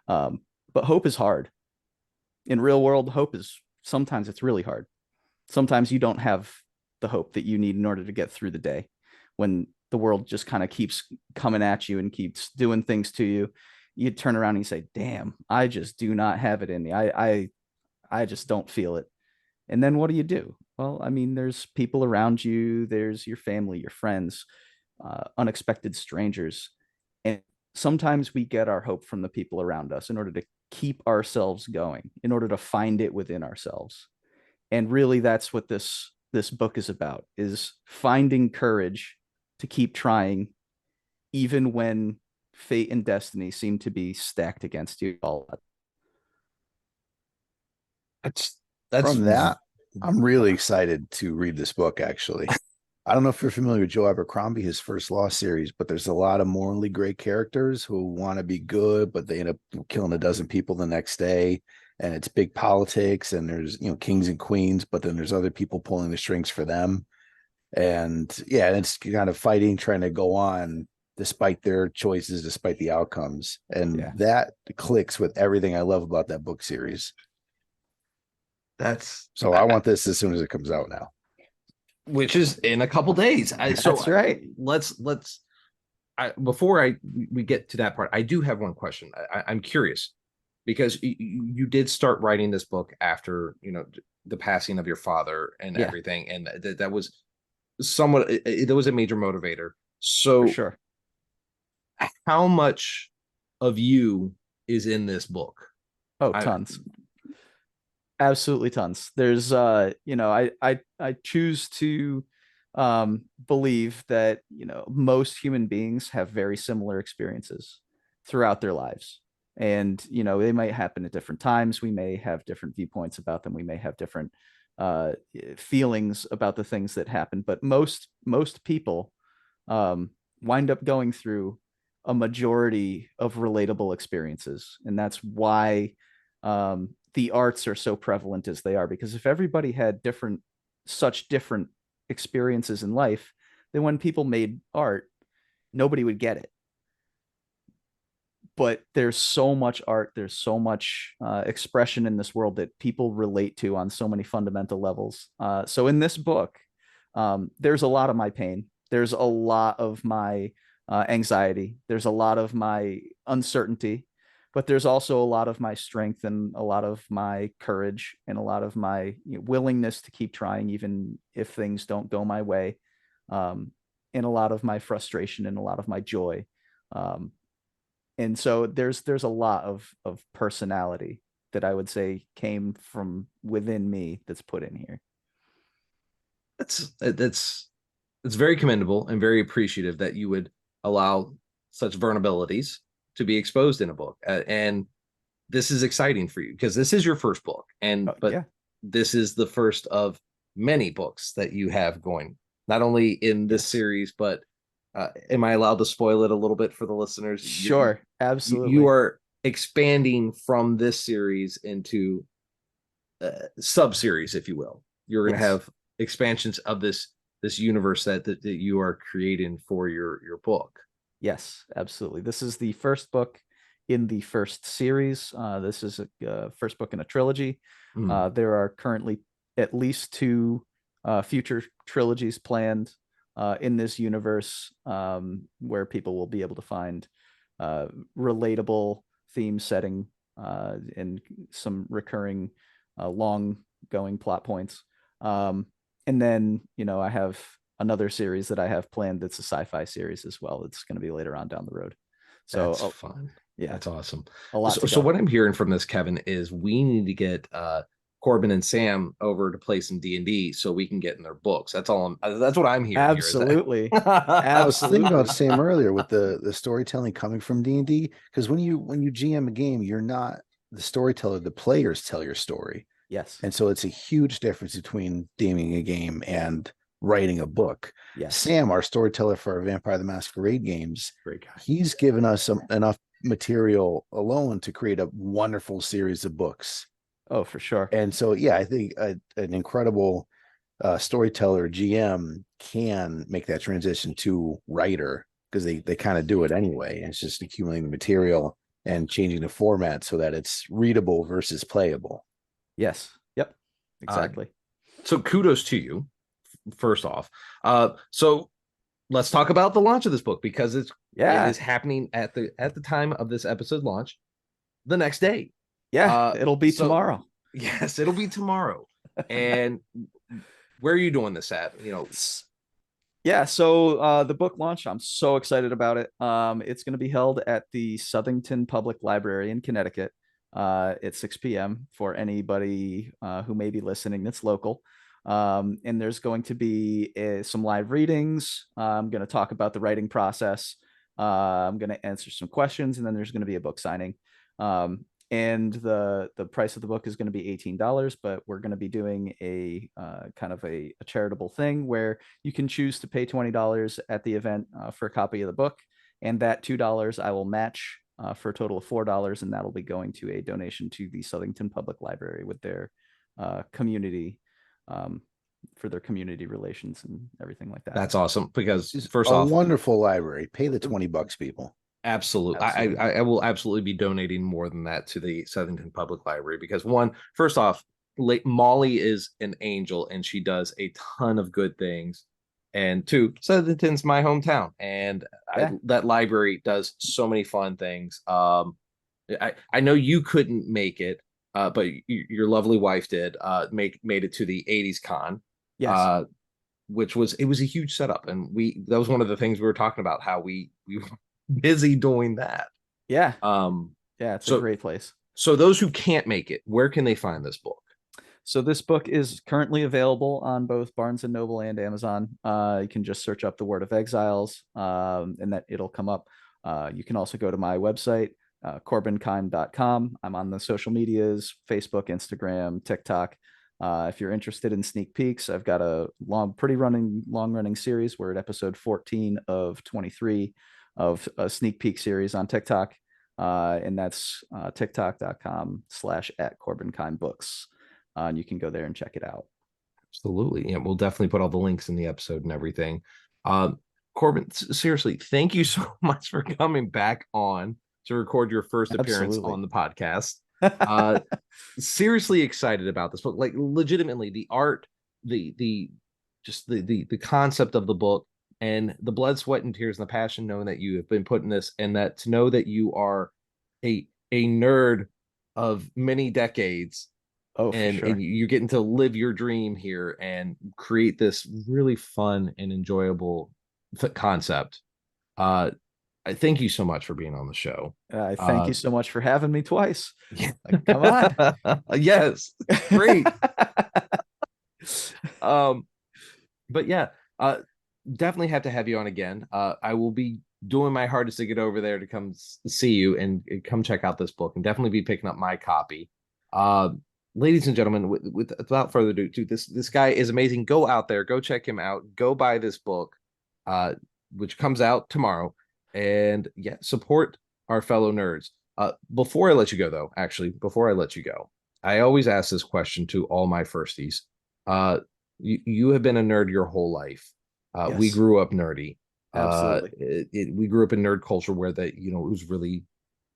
Speaker 3: But hope is hard. In real world, hope is, sometimes it's really hard. Sometimes you don't have the hope that you need in order to get through the day, when the world just kind of keeps coming at you and keeps doing things to you. You turn around and you say, damn, I just do not have it in me. I just don't feel it. And then what do? Well, I mean, there's people around you, there's your family, your friends, unexpected strangers. And sometimes we get our hope from the people around us in order to keep ourselves going, in order to find it within ourselves. And really, that's what this book is about, is finding courage to keep trying, even when fate and destiny seem to be stacked against you all.
Speaker 1: That's
Speaker 2: From that, I'm really excited to read this book, actually. I don't know if you're familiar with Joe Abercrombie, his first Law series, but there's a lot of morally gray characters who want to be good, but they end up killing a dozen people the next day. And it's big politics, and there's, kings and queens, but then there's other people pulling the strings for them. And yeah, it's kind of fighting, trying to go on despite their choices, despite the outcomes. And that clicks with everything I love about that book series. So I want this as soon as it comes out now,
Speaker 1: which is in a couple days.
Speaker 3: That's right.
Speaker 1: Before we get to that part, I do have one question. I'm curious, because you did start writing this book after the passing of your father and everything, and that was somewhat, there was a major motivator. So
Speaker 3: for sure,
Speaker 1: how much of you is in this book?
Speaker 3: Oh, tons. Absolutely tons. There's I choose to believe that most human beings have very similar experiences throughout their lives, and they might happen at different times. We may have different viewpoints about them, we may have different feelings about the things that happen, but most people wind up going through a majority of relatable experiences, and that's why the arts are so prevalent as they are, because if everybody had such different experiences in life, then when people made art, nobody would get it. But there's so much art, there's so much expression in this world that people relate to on so many fundamental levels. So in this book, there's a lot of my pain, there's a lot of my anxiety, there's a lot of my uncertainty, but there's also a lot of my strength and a lot of my courage and a lot of my willingness to keep trying even if things don't go my way, and a lot of my frustration and a lot of my joy. And so there's a lot of personality that I would say came from within me that's put in here.
Speaker 1: That's it's very commendable and very appreciative that you would allow such vulnerabilities to be exposed in a book. And this is exciting for you because this is your first book, but
Speaker 3: yeah.
Speaker 1: This is the first of many books that you have going, not only in this
Speaker 3: Yes.
Speaker 1: series, but am I allowed to spoil it a little bit for the listeners?
Speaker 3: Sure, absolutely.
Speaker 1: You are expanding from this series into sub-series, if you will. You're going to have expansions of this universe that you are creating for your book.
Speaker 3: Yes, absolutely. This is the first book in the first series. This is a first book in a trilogy. There are currently at least 2 future trilogies planned in this universe, where people will be able to find relatable theme setting and some recurring long going plot points. And then, I have another series that I have planned that's a sci-fi series as well. It's going to be later on down the road. So
Speaker 1: that's fun.
Speaker 3: Yeah,
Speaker 1: that's awesome.
Speaker 3: A lot.
Speaker 1: So what I'm hearing from this, Kevin, is we need to get Corbin and Sam over to play some D&D so we can get in their books. That's all. That's what I'm hearing.
Speaker 3: Absolutely.
Speaker 1: Here,
Speaker 2: I was thinking about Sam earlier with the storytelling coming from D&D, because when you GM a game, you're not the storyteller. The players tell your story.
Speaker 3: Yes.
Speaker 2: And so it's a huge difference between DMing a game and writing a book.
Speaker 3: Yes.
Speaker 2: Sam, our storyteller for our Vampire the Masquerade games,
Speaker 1: great guy.
Speaker 2: He's given us enough material alone to create a wonderful series of books.
Speaker 3: Oh, for sure.
Speaker 2: And so, yeah, I think an incredible storyteller GM can make that transition to writer, because they kind of do it anyway. And it's just accumulating the material and changing the format so that it's readable versus playable.
Speaker 3: Yes. Yep. Exactly.
Speaker 1: So kudos to you, first off. So let's talk about the launch of this book, because it is happening at the time of this episode launch, the next day.
Speaker 3: Yeah, it'll be tomorrow.
Speaker 1: Yes, it'll be tomorrow. And where are you doing this at?
Speaker 3: Yeah, so the book launch, I'm so excited about it. It's going to be held at the Southington Public Library in Connecticut at 6 p.m. for anybody who may be listening that's local. And there's going to be some live readings. I'm going to talk about the writing process. I'm going to answer some questions, and then there's going to be a book signing. And the price of the book is going to be $18, but we're going to be doing a kind of a charitable thing where you can choose to pay $20 at the event for a copy of the book, and that $2 I will match for a total of $4, and that'll be going to a donation to the Southington Public Library with their community, for their community relations and everything like that.
Speaker 1: That's awesome, because
Speaker 2: first off, wonderful library. Pay the $20, people.
Speaker 1: Absolutely. I will absolutely be donating more than that to the Southington Public Library, because first off, Molly is an angel and she does a ton of good things. And 2, Southington's my hometown, and that library does so many fun things. I know you couldn't make it, but your lovely wife did made it to the 80s con.
Speaker 3: Yes.
Speaker 1: Which was a huge setup, and that was one of the things we were talking about, how we busy doing that.
Speaker 3: Yeah. It's a great place.
Speaker 1: So those who can't make it, where can they find this book?
Speaker 3: So this book is currently available on both Barnes and Noble and Amazon. You can just search up The Word of Exiles, and that it'll come up. You can also go to my website, corbinkime.com. I'm on the social medias, Facebook, Instagram, TikTok. If you're interested in sneak peeks, I've got a long running series. We're at episode 14 of 23 of a sneak peek series on TikTok. And that's tiktok.com/@CorbinKime Books. And you can go there and check it out.
Speaker 1: Absolutely. Yeah, we'll definitely put all the links in the episode and everything. Corbin, seriously, thank you so much for coming back on to record your first appearance
Speaker 3: Absolutely.
Speaker 1: on the podcast. Seriously excited about this book. Like, legitimately, the art, the just the concept of the book, and the blood, sweat, and tears, and the passion, knowing that you have been putting this, and that to know that you are a nerd of many decades,
Speaker 3: Oh, for
Speaker 1: and
Speaker 3: sure.
Speaker 1: you're getting to live your dream here and create this really fun and enjoyable concept. I thank you so much for being on the show.
Speaker 3: Thank you so much for having me twice.
Speaker 1: Yeah.
Speaker 3: Like, come on.
Speaker 1: Yes, great. But yeah, definitely have to have you on again. I will be doing my hardest to get over there to come see you and come check out this book, and definitely be picking up my copy. Ladies and gentlemen, without further ado, this guy is amazing. Go out there, go check him out, go buy this book, which comes out tomorrow, and yeah, support our fellow nerds. Before I let you go, though, before I let you go, I always ask this question to all my firsties. You have been a nerd your whole life. We
Speaker 3: Yes.
Speaker 1: grew up nerdy.
Speaker 3: Absolutely.
Speaker 1: We grew up in nerd culture where it was really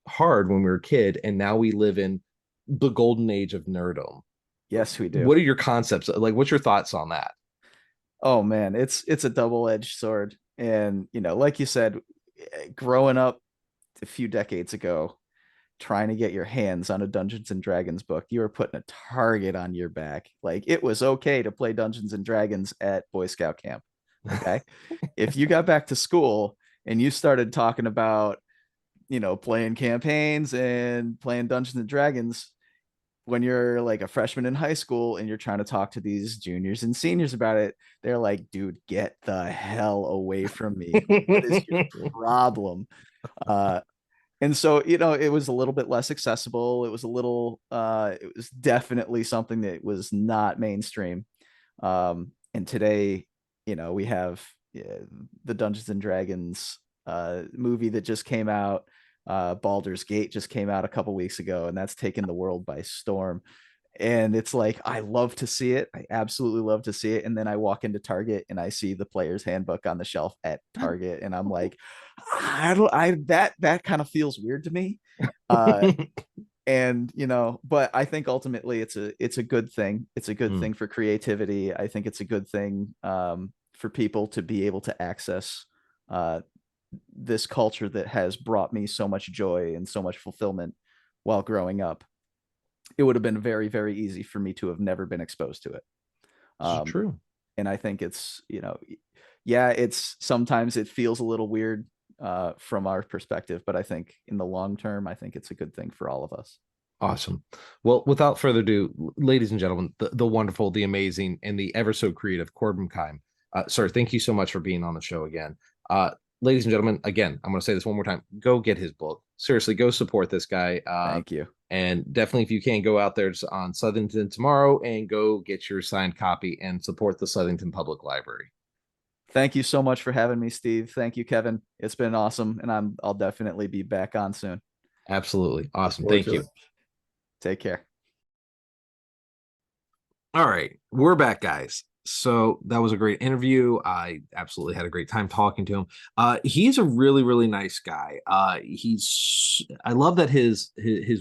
Speaker 1: hard when we were a kid, and now we live in the golden age of nerdom.
Speaker 3: Yes, we do.
Speaker 1: What are your concepts? Like, what's your thoughts on that?
Speaker 3: Oh man, it's a double-edged sword. And like you said, growing up a few decades ago, trying to get your hands on a Dungeons and Dragons book, you were putting a target on your back. Like, it was okay to play Dungeons and Dragons at Boy Scout camp. Okay. If you got back to school and you started talking about, playing campaigns and playing Dungeons and Dragons when you're like a freshman in high school and you're trying to talk to these juniors and seniors about it, they're like, dude, get the hell away from me. What is your problem? And so, it was a little bit less accessible. It was it was definitely something that was not mainstream. And today, we have the Dungeons and Dragons movie that just came out. Baldur's Gate just came out a couple weeks ago, and that's taken the world by storm. And it's like, I love to see it. I absolutely love to see it. And then I walk into Target and I see the player's handbook on the shelf at Target, and I'm like, that kind of feels weird to me. And but I think ultimately it's a good thing. It's a good thing for creativity. I think it's a good thing for people to be able to access this culture that has brought me so much joy and so much fulfillment while growing up. It would have been very, very easy for me to have never been exposed to it.
Speaker 1: This is true.
Speaker 3: And I think it's, yeah, it's sometimes it feels a little weird from our perspective, but I think in the long term, I think it's a good thing for all of us.
Speaker 1: Awesome. Well, without further ado, ladies and gentlemen, the wonderful, the amazing, and the ever so creative Corbin Kime. Sir, thank you so much for being on the show again. Ladies and gentlemen, again, I'm going to say this one more time. Go get his book. Seriously, go support this guy.
Speaker 3: Thank you.
Speaker 1: And definitely, if you can, go out there on Southington tomorrow and go get your signed copy and support the Southington Public Library.
Speaker 3: Thank you so much for having me, Steve. Thank you, Kevin. It's been awesome, and I'll definitely be back on soon.
Speaker 1: Absolutely. Awesome. Thank you.
Speaker 3: Take care.
Speaker 1: All right. We're back, guys. So that was a great interview. I absolutely had a great time talking to him. He's a really, really nice guy. I love that his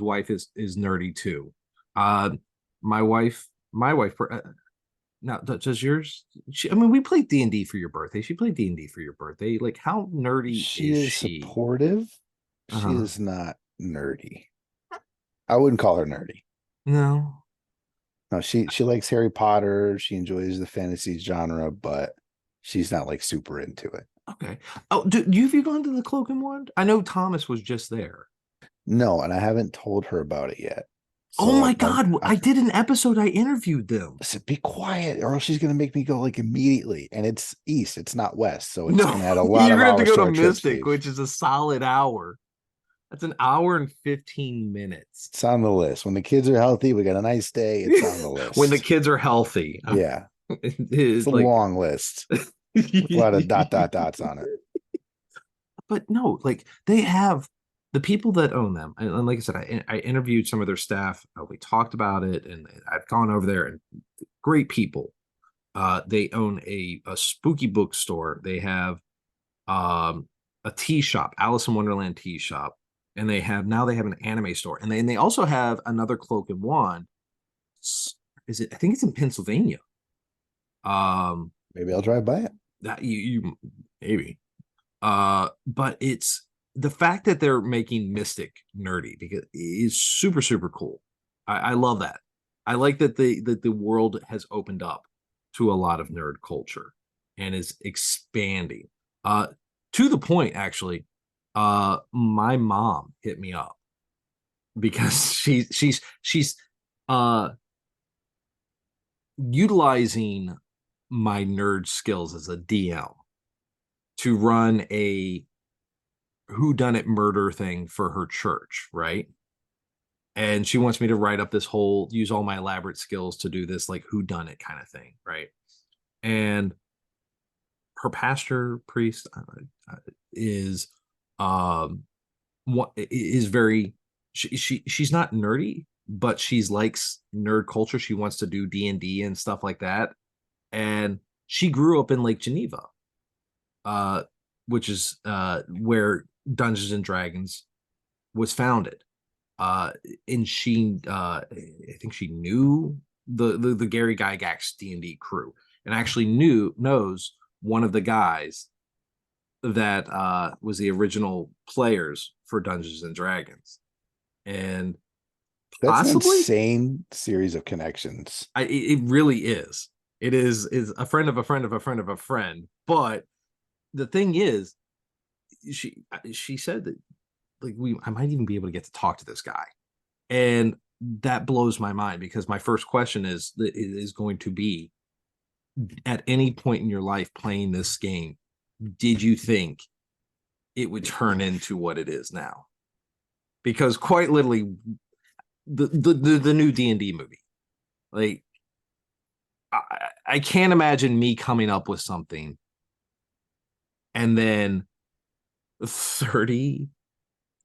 Speaker 1: wife is nerdy too. My wife, now does yours? I mean, we played D&D for your birthday. She played D&D for your birthday. Like, how nerdy
Speaker 2: She
Speaker 1: is
Speaker 2: is
Speaker 1: she?
Speaker 2: supportive. She is not nerdy. I wouldn't call her nerdy.
Speaker 1: No.
Speaker 2: No, she likes Harry Potter. She enjoys the fantasy genre, but she's not like super into it.
Speaker 1: Okay. Oh, have you gone to the Cloak and Wand? I know Thomas was just there.
Speaker 2: No, and I haven't told her about it yet. So,
Speaker 1: oh my God. I did an episode. I interviewed them.
Speaker 2: Listen, be quiet, or else she's gonna make me go like immediately. And it's east, it's not west. So it's gonna add a lot
Speaker 1: you're
Speaker 2: of
Speaker 1: gonna have to
Speaker 2: hours
Speaker 1: go
Speaker 2: to
Speaker 1: to
Speaker 2: our
Speaker 1: Mystic,
Speaker 2: trip,
Speaker 1: which is a solid hour. That's an hour and 15 minutes.
Speaker 2: It's on the list. When the kids are healthy, we got a nice day. It's on the list.
Speaker 1: When the kids are healthy.
Speaker 2: Yeah.
Speaker 1: It's
Speaker 2: a long list. With a lot of dots on it.
Speaker 1: But no, like they have the people that own them, and like I said, I interviewed some of their staff. We talked about it, and I've gone over there, and great people. They own a spooky bookstore. They have a tea shop, Alice in Wonderland tea shop, and they have an anime store, and they also have another Cloak and Wand. Is it? I think it's in Pennsylvania.
Speaker 2: Maybe I'll drive by it.
Speaker 1: That you maybe. But it's the fact that they're making Mystic nerdy because it is super super cool. I love that. I like that the world has opened up to a lot of nerd culture and is expanding. To the point actually, my mom hit me up because she's utilizing my nerd skills as a DM to run a whodunit murder thing for her church, right? And she wants me to write up this whole, use all my elaborate skills to do this like whodunit kind of thing, right? And her pastor priest is what is very she's not nerdy, but she's likes nerd culture. She wants to do D&D and stuff like that. And she grew up in Lake Geneva, which is where Dungeons and Dragons was founded. And she I think she knew the Gary Gygax D&D crew, and actually knows one of the guys that was the original players for Dungeons and Dragons. And
Speaker 2: That's an
Speaker 1: possibly
Speaker 2: insane series of connections.
Speaker 1: it really is. It is a friend of a friend of a friend of a friend. But the thing is, she said that like I might even be able to get to talk to this guy, and that blows my mind because my first question is going to be, at any point in your life playing this game, did you think it would turn into what it is now? Because quite literally, the new D&D movie, like I can't imagine me coming up with something and then 50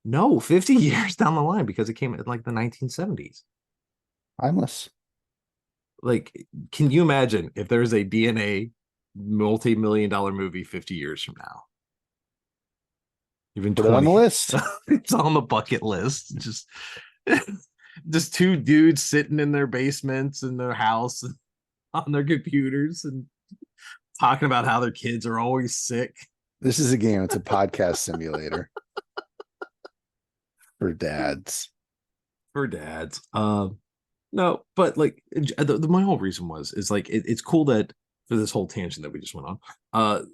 Speaker 1: years down the line, because it came in like the 1970s.
Speaker 2: Timeless.
Speaker 1: Like, can you imagine if there's a DNA multi-million-dollar movie 50 years from now? Even
Speaker 2: Put it on the list.
Speaker 1: It's on the bucket list. Just two dudes sitting in their basements in their house on their computers and talking about how their kids are always sick.
Speaker 2: This is a game. It's a podcast simulator for dads.
Speaker 1: No, but like my whole reason is like it's cool that for this whole tangent that we just went on.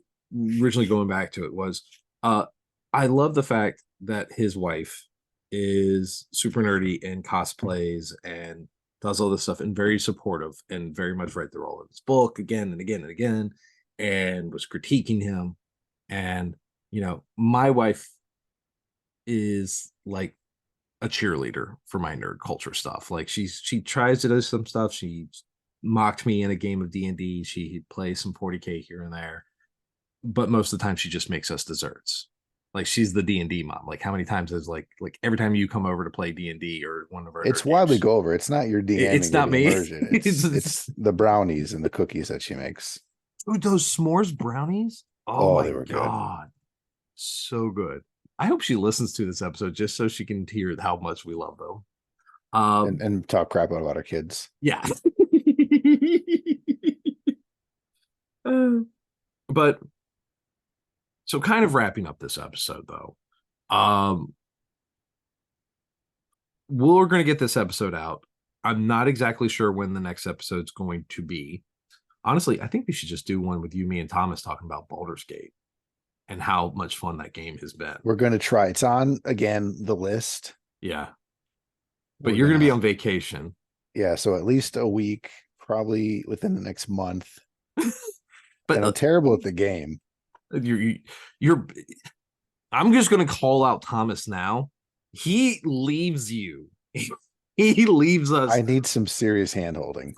Speaker 1: Originally going back to it was I love the fact that his wife is super nerdy and cosplays and does all this stuff and very supportive and very much read through all of his book again and again and again and was critiquing him. And my wife is like a cheerleader for my nerd culture stuff. Like she tries to do some stuff. She mocked me in a game of D&D. She plays some 40K here and there, but most of the time she just makes us desserts. Like she's the D&D mom. Like how many times is like every time you come over to play D&D or one of our
Speaker 2: it's why we go over. It's not your DM.
Speaker 1: It's not me.
Speaker 2: It's the brownies and the cookies that she makes.
Speaker 1: Ooh, those s'mores brownies. Oh my
Speaker 2: they were
Speaker 1: God. Good. So good. I hope she listens to this episode just so she can hear how much we love them.
Speaker 2: And talk crap about our kids.
Speaker 1: Yeah. But so kind of wrapping up this episode though. We're going to get this episode out. I'm not exactly sure when the next episode's going to be. Honestly, I think we should just do one with you, me, and Thomas talking about Baldur's Gate and how much fun that game has been.
Speaker 2: We're going to try. It's on, again, the list.
Speaker 1: Yeah. But you're going to be on vacation.
Speaker 2: Yeah, so at least a week, probably within the next month.
Speaker 1: But
Speaker 2: and I'm terrible at the game.
Speaker 1: You're I'm just going to call out Thomas now. He leaves you. He leaves us.
Speaker 2: I need some serious hand holding.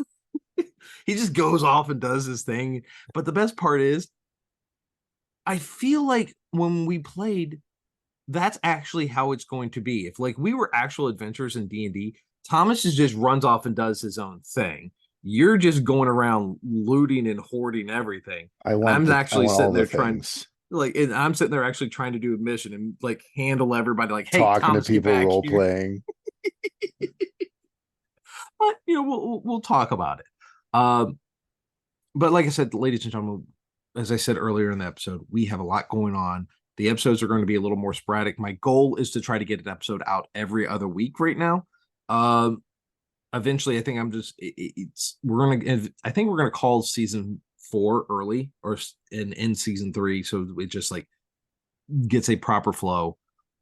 Speaker 1: He just goes off and does his thing. But the best part is, I feel like when we played, that's actually how it's going to be. If like we were actual adventurers in D&D, Thomas just runs off and does his own thing. You're just going around looting and hoarding everything.
Speaker 2: I
Speaker 1: And
Speaker 2: want
Speaker 1: I'm
Speaker 2: the, I
Speaker 1: actually
Speaker 2: want
Speaker 1: sitting
Speaker 2: all
Speaker 1: there
Speaker 2: the
Speaker 1: trying,
Speaker 2: things.
Speaker 1: like, and I'm sitting there actually trying to do a mission and like handle everybody. Like, hey,
Speaker 2: Talking
Speaker 1: Thomas,
Speaker 2: to
Speaker 1: get
Speaker 2: people,
Speaker 1: back
Speaker 2: role
Speaker 1: here.
Speaker 2: playing.
Speaker 1: But you know, we'll talk about it. But like I said, ladies and gentlemen, as I said earlier in the episode, we have a lot going on. The episodes are going to be a little more sporadic. My goal is to try to get an episode out every other week right now. Eventually, I think I think we're gonna call season 4 early or in season 3, so it just like gets a proper flow.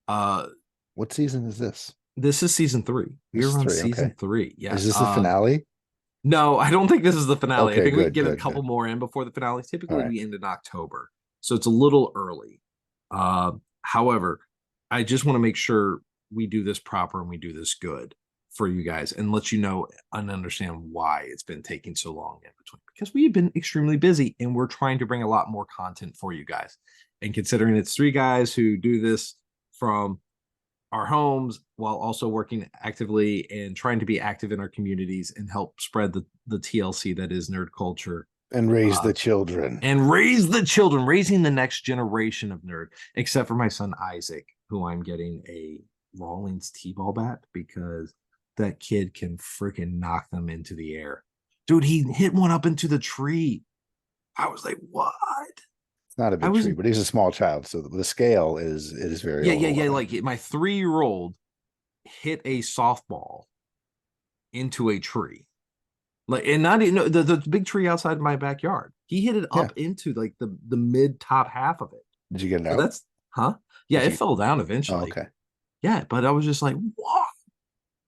Speaker 2: What season is this?
Speaker 1: This is season 3. We're on
Speaker 2: 3,
Speaker 1: season
Speaker 2: okay.
Speaker 1: 3. Yes.
Speaker 2: Is this the finale?
Speaker 1: No, I don't think this is the finale. I
Speaker 2: Okay,
Speaker 1: think we can
Speaker 2: good,
Speaker 1: get a
Speaker 2: good,
Speaker 1: couple
Speaker 2: good.
Speaker 1: more in before the finale. Typically,
Speaker 2: All right.
Speaker 1: we end in October, so it's a little early. However, I just want to make sure we do this proper and we do this good for you guys and let you know and understand why it's been taking so long in between, because we've been extremely busy and we're trying to bring a lot more content for you guys. And considering it's 3 guys who do this from our homes while also working actively and trying to be active in our communities and help spread the TLC that is nerd culture
Speaker 2: And raise the children.
Speaker 1: and raise the children, raising the next generation of nerd, except for my son Isaac, who I'm getting a Rawlings T-ball bat because that kid can freaking knock them into the air. Dude, he hit one up into the tree. I was like, what?
Speaker 2: It's not a big tree, but he's a small child, so the scale is very
Speaker 1: yeah. Like my 3-year-old hit a softball into a tree, like, and not the big tree outside my backyard. He hit it up into like the mid top half of it.
Speaker 2: Did you get it out?
Speaker 1: So that's yeah, it fell down eventually.
Speaker 2: Oh, okay.
Speaker 1: Yeah, but I was just like, what?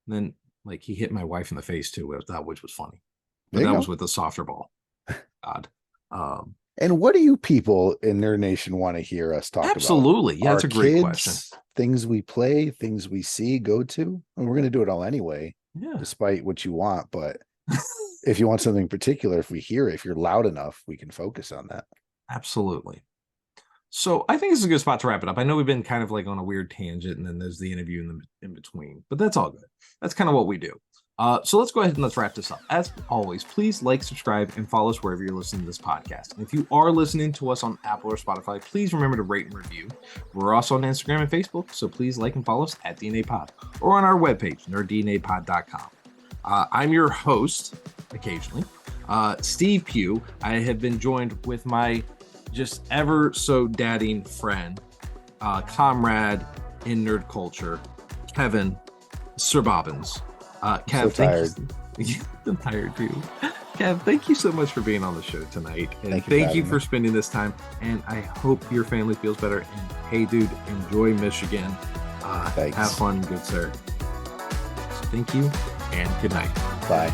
Speaker 1: And then like he hit my wife in the face too, which was funny. But that was with a softer ball. God.
Speaker 2: And what do you people in Nerd Nation want to hear us talk about?
Speaker 1: Absolutely. Yeah, that's a great question.
Speaker 2: Things we play, things we see, go to. And we're going to do it all anyway, despite what you want. But if you want something particular, if we hear it, if you're loud enough, we can focus on that.
Speaker 1: Absolutely. So I think this is a good spot to wrap it up. I know we've been kind of like on a weird tangent, and then there's the interview in between, but that's all good. That's kind of what we do. So let's go ahead and let's wrap this up. As always, please like, subscribe, and follow us wherever you're listening to this podcast. And if you are listening to us on Apple or Spotify, please remember to rate and review. We're also on Instagram and Facebook, so please like and follow us at DNA Pod or on our webpage, nerddnapod.com. I'm your host, occasionally, Steve Pugh. I have been joined with my just ever so dadding friend, comrade in nerd culture, Kevin Sir Bobbins. Kev,
Speaker 2: so tired.
Speaker 1: I'm tired too. Kev, thank you so much for being on the show tonight. And thank you for spending this time. And I hope your family feels better. And hey, dude, enjoy Michigan.
Speaker 2: Thanks.
Speaker 1: Have fun, good sir. So thank you and good night.
Speaker 2: Bye.